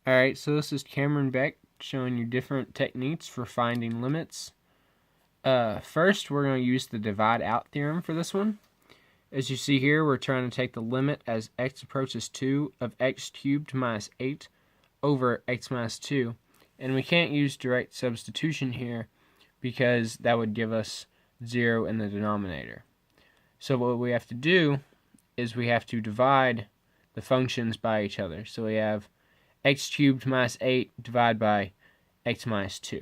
Alright, so this is Cameron Beck showing you different techniques for finding limits. First, we're going to use the divide out theorem for this one. As you see here, we're trying to take the limit as x approaches 2 of x cubed minus 8 over x minus 2. And we can't use direct substitution here because that would give us 0 in the denominator. So what we have to do is we have to divide the functions by each other. So we have x cubed minus 8 divided by x minus 2.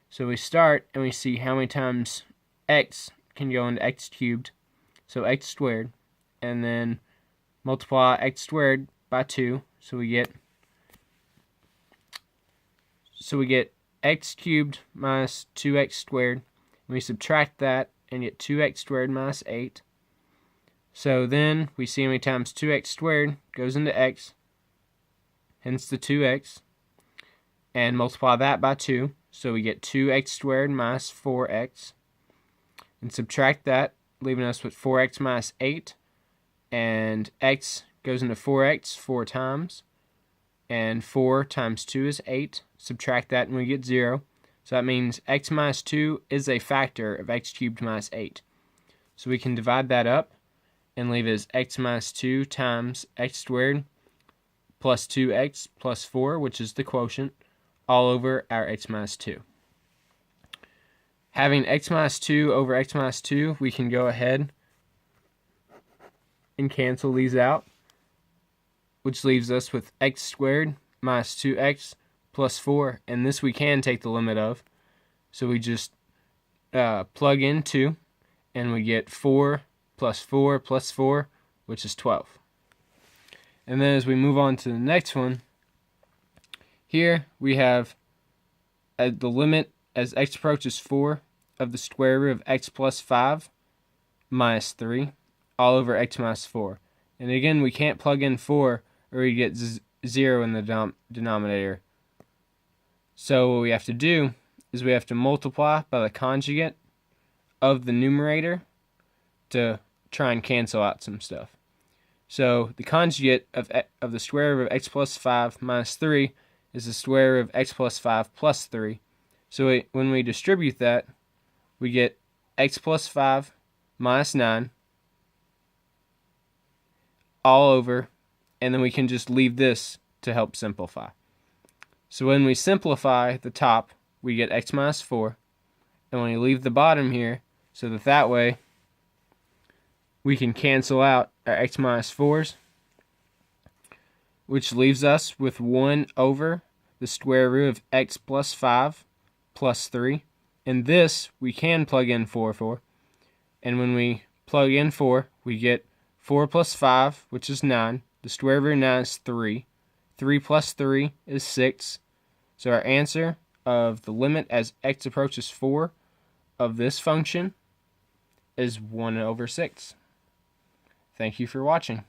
So we start and we see how many times x can go into x cubed, so x squared, and then multiply x squared by 2, so we get x cubed minus 2x squared, and we subtract that and get 2x squared minus 8. So then we see how many times 2x squared goes into x, hence the 2x, and multiply that by 2, so we get 2x squared minus 4x, and subtract that, leaving us with 4x minus 8, and x goes into 4x 4 times, and 4 times 2 is 8, subtract that and we get 0, so that means x minus 2 is a factor of x cubed minus 8. So we can divide that up and leave it as x minus 2 times x squared plus 2x plus 4, which is the quotient, all over our x minus 2. Having x minus 2 over x minus 2, we can go ahead and cancel these out, which leaves us with x squared minus 2x plus 4, and this we can take the limit of. So we just plug in 2, and we get 4 plus 4 plus 4, which is 12. And then as we move on to the next one, here we have the limit as x approaches 4 of the square root of x plus 5 minus 3 all over x minus 4. And again, we can't plug in 4 or we get 0 in the denominator. So what we have to do is we have to multiply by the conjugate of the numerator to try and cancel out some stuff. So the conjugate of the square root of x plus 5 minus 3 is the square root of x plus 5 plus 3. So when we distribute that, we get x plus 5 minus 9 all over, and then we can just leave this to help simplify. So when we simplify the top, we get x minus 4, and when we leave the bottom here, so that way we can cancel out our x minus 4's, which leaves us with 1 over the square root of x plus 5 plus 3. And this we can plug in 4 for. And when we plug in 4, we get 4 plus 5, which is 9. The square root of 9 is 3. 3 plus 3 is 6. So our answer of the limit as x approaches 4 of this function is 1 over 6. Thank you for watching.